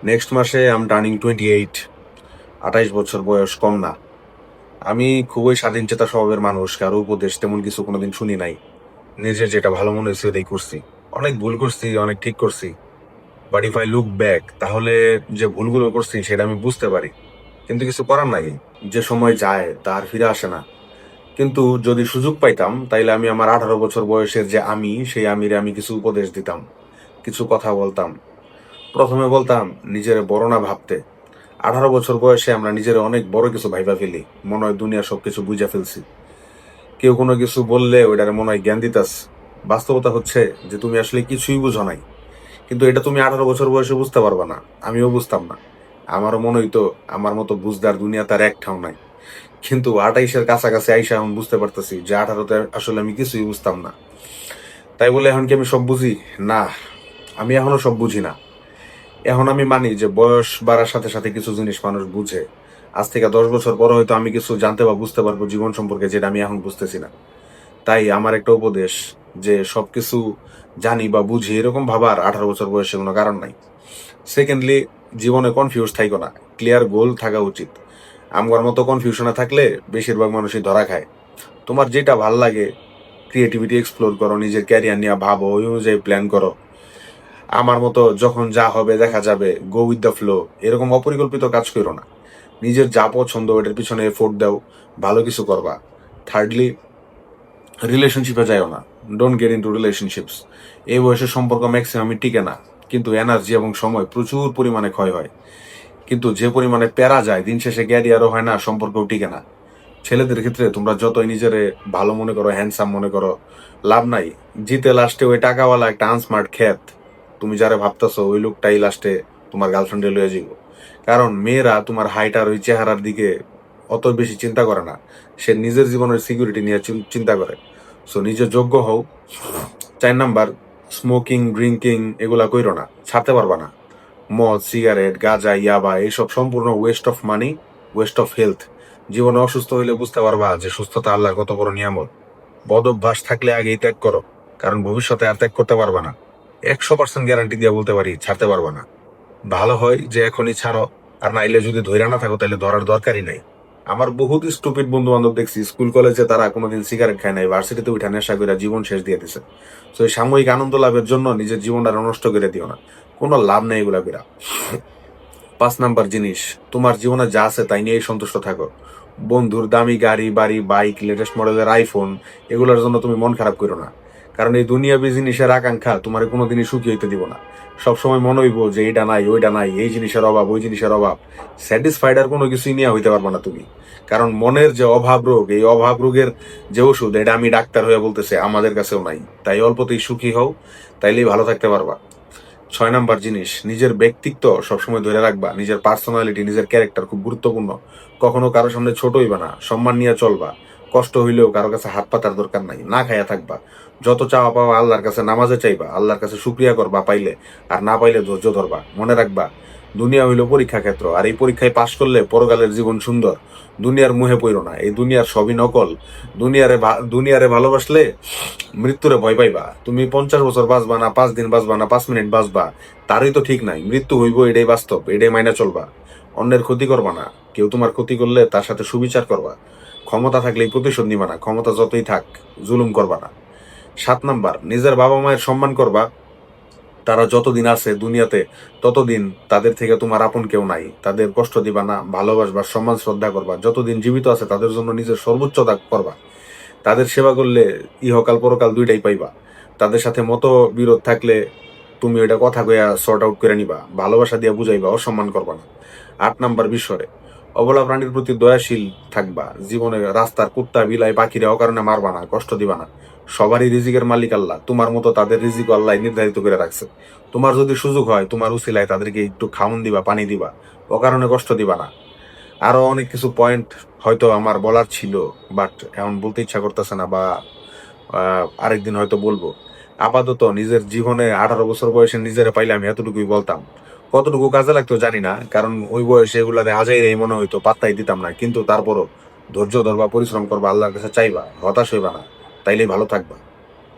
Next মাসে turning 28। 28 বছর বয়স, কম না। আমি খুবই স্বাধীন চেতা স্বভাবের মানুষ, কারো উপদেশ তেমন কিছু কোনোদিন শুনি নাই। নিজের যেটা ভালো মনে হয়েছে ওটাই করছি। অনেক ভুল করছি, অনেক ঠিক করছি, but if I look back, তাহলে যে ভুলগুলো করছি সেটা আমি বুঝতে পারি। কিন্তু কিছু করার নাই, যে সময় যায় তার ফিরে আসে না। কিন্তু যদি সুযোগ পাইতাম তাইলে আমি আমার 18 বছর বয়সের যে সেই আমিরে আমি কিছু উপদেশ দিতাম, কিছু কথা বলতাম। প্রথমে বলতাম নিজের বড় না ভাবতে। 18 বছর বয়সে আমরা নিজের অনেক বড় কিছু ভাইবা ফেলি, মনে হয় দুনিয়া সবকিছু বুঝা ফেলছি। কেউ কোনো কিছু বললে ওইটার মনে হয় জ্ঞান দিতাস। বাস্তবতা হচ্ছে যে তুমি আসলে কিছুই বুঝো নাই। কিন্তু এটা তুমি 18 বছর বয়সে বুঝতে পারবা না, আমিও বুঝতাম না। আমারও মনে হইতো আমার মতো বুঝদার দুনিয়া তার এক ঠাও নাই। কিন্তু 28-এর কাছাকাছি আইসা এখন বুঝতে পারতেছি যে 18-তে আসলে আমি কিছুই বুঝতাম না। তাই বলে এখন কি আমি সব বুঝি? না, আমি এখনো সব বুঝি না। এখন আমি মানি যে বয়স বাড়ার সাথে সাথে কিছু জিনিস মানুষ বুঝে। আজ থেকে 10 বছর পরে হয়তো আমি কিছু জানতে বা বুঝতে পারবো জীবন সম্পর্কে, যেটা আমি এখন বুঝতেছি না। তাই আমার একটা উপদেশ, যে সবকিছু জানি বা বুঝি এরকম ভাবার 18 বছর বয়সে কোনো কারণ নাই। সেকেন্ডলি, জীবনে কনফিউজ থাইকো না, ক্লিয়ার গোল থাকা উচিত। আমার মতো কনফিউশনে থাকলে বেশিরভাগ মানুষই ধরা খায়। তোমার যেটা ভাল লাগে, ক্রিয়েটিভিটি এক্সপ্লোর করো, নিজের ক্যারিয়ার নিয়ে ভাবো, ওই অনুযায়ী প্ল্যান করো। আমার মতো যখন যা হবে দেখা যাবে, গো উইথ দ্য ফ্লো, এরকম অপরিকল্পিত কাজ করো না। নিজের যা পছন্দ ওটার পিছনে এফোর্ট দাও, ভালো কিছু করবা। থার্ডলি, রিলেশনশিপে যাইও না। Don't get into relationships. এই বয়সে সম্পর্ক ম্যাক্সিমামই টিকে না, কিন্তু এনার্জি এবং সময় প্রচুর পরিমাণে ক্ষয় হয়। কিন্তু যে পরিমাণে প্যারা যায়, দিন শেষে ক্যারিয়ারও হয় না, সম্পর্কও টিকে না। ছেলেদের ক্ষেত্রে তোমরা যতই নিজেরে ভালো মনে করো, হ্যান্ডসাম মনে করো, লাভ নাই। জিতে লাস্টে ওই টাকাওয়ালা একটা আনস্মার্ট খ্যাত, তুমি যারা ভাবতেছো ওই লোকটাই লাস্টে তোমার গার্লফ্রেন্ডে লয়ে যাইব। কারণ মেয়েরা তোমার হাইট আর ওই চেহারার দিকে অত বেশি চিন্তা করে না, সে নিজের জীবনের সিকিউরিটি নিয়ে চিন্তা করে। সো নিজে যোগ্য হও। 4 নাম্বার, স্মোকিং ড্রিঙ্কিং এগুলা কইরো না, ছাড়তে পারবা না। মদ, সিগারেট, গাঁজা, ইয়াবা এইসব সম্পূর্ণ West of money, West of health. জীবনে অসুস্থ হইলে বুঝতে পারবা যে সুস্থতা আল্লাহর কত বড় নিয়ামত। বদ অভ্যাস থাকলে আগেই ত্যাগ করো, কারণ ভবিষ্যতে আর ত্যাগ করতে পারবা না। 100% গ্যারান্টি দিয়ে বলতে পারি, ছাড়তে পারবা না। ভালো হয় যে এখনই ছাড়ো, আর নাইলে যদি ধৈর্য না থাকো তাহলে ধরার দরকারই নাই। আমার বহুত স্টুপিড বন্ধু বান্ধব দেখছি, স্কুল কলেজে তারা কোনোদিন সিগারেট খায় নাই, ভার্সিটিতে উঠা নেশা করে জীবন শেষ দিয়ে দিছে। তো এই সাময়িক আনন্দ লাভের জন্য নিজের জীবনটা নষ্ট করে দিও না, কোনো লাভ নেই এগুলা কইরা। 5 নাম্বার জিনিস, তোমার জীবনে যা আছে তাই নিয়েই সন্তুষ্ট থাকো। বন্ধুর দামি গাড়ি, বাড়ি, বাইক, লেটেস্ট মডেলের আইফোন, এগুলোর জন্য তুমি মন খারাপ করো না। কারণ এই দুনিয়াবি জিনিসের আকাঙ্ক্ষা তোমার কোনোদিনই সুখী হইতে দিব না। সবসময় মনে হইব যে এইটা নাই, ওইটা নাই, এই জিনিসের অভাব, ওই জিনিসের অভাব। স্যাটিসফাইড আর কোনো কিছুই নিয়ে হইতে পারবা না তুমি। কারণ মনের যে অভাব রোগ, এই অভাব রোগের যে ওষুধ, এটা আমি ডাক্তার হয়ে বলতেছে আমাদের কাছেও নাই। তাই অল্পতেই সুখী হও, তাইলেই ভালো থাকতে পারবা। 6 নাম্বার জিনিস, নিজের ব্যক্তিত্ব সবসময় ধরে রাখবা। নিজের পার্সোনালিটি, নিজের ক্যারেক্টার খুব গুরুত্বপূর্ণ। কখনো কারো সামনে ছোট হইবা না, সম্মান নিয়ে চলবা। কষ্ট হইলেও কারো কাছে হাত পাতার দরকার নাই, না খাইয়া থাকবা। যত চাওয়া পাওয়া আল্লাহর কাছে নামাজে চাইবা, আল্লাহর কাছে শুক্রিয়া করবা পাইলে, আর না পাইলে ধৈর্য ধরবা। মনে রাখবা, দুনিয়া হইল পরীক্ষা ক্ষেত্র, আর এই পরীক্ষায় পাশ করলে পরকালের জীবন সুন্দর। দুনিয়ার মুহে পইরো না, এই দুনিয়ার সবই নকল। দুনিয়ারে ভালোবাসলে মৃত্যুরে ভয় পাইবা। তুমি 50 বছর বাঁচবা না, 5 দিন বাঁচবা না, 5 মিনিট বাঁচবা, তারই তো ঠিক নাই। মৃত্যু হইব, এটাই বাস্তব, এটাই মাইনা চলবা। অন্যের ক্ষতি করবা না, কেউ তোমার ক্ষতি করলে তার সাথে সুবিচার করবা। ক্ষমতা থাকলেই প্রতিশোধ নিবা না, ক্ষমতা যতই থাক জুলুম করবা না। 7 নাম্বার, নিজের বাবা মায়ের সম্মান করবা। তারা যতদিন আছে দুনিয়াতে ততদিন তাদের থেকে তোমার আপন কেউ নাই। তাদের কষ্ট দিবা না, ভালোবাসবা, সম্মান শ্রদ্ধা করবা। যতদিন জীবিত আছে তাদের জন্য নিজের সর্বোচ্চ ত্যাগ করবা। তাদের সেবা করলে ইহকাল পরকাল দুইটাই পাইবা। তাদের সাথে বিরোধ থাকলে তুমি ওইটা কথা কইয়া সর্ট আউট করে নিবা, ভালোবাসা দিয়া বুঝাইবা, অসম্মান করবা না। 8 নাম্বার, বিশ্বরে অবলা প্রাণীর প্রতি দয়াশীল থাকবা। জীবনে রাস্তার কুত্তা, বিলাই, পাখিরা অকারণে মারবা না, কষ্ট দিবা না। সবারই রিজিকের মালিক আল্লাহ, তোমার মতো তাদের রিজিক আল্লাহ নির্ধারিত করে রাখছে। তোমার যদি সুযোগ হয়, তোমার উসিলায় তাদেরকে একটু খাওন দিবা, পানি দিবা, অকারণে কষ্ট দিবা না। আরো অনেক কিছু পয়েন্ট হয়তো আমার বলার ছিল, বাট এখন বলতে ইচ্ছা করতেছে না, বা আরেকদিন হয়তো বলবো। আপাতত নিজের জীবনে 18 বছর বয়সে নিজেরা পাইলে আমি এতটুকুই বলতাম। কতটুকু কাজে লাগতো জানি না, কারণ ওই বয়সে এগুলাতে আজাইরাই মনে হইতো, পাত্তাই দিতাম না। কিন্তু তারপরও ধৈর্য ধরবা, পরিশ্রম করবা, আল্লাহর কাছে চাইবা, হতাশ হইবা না, তাইলেই ভালো থাকবা।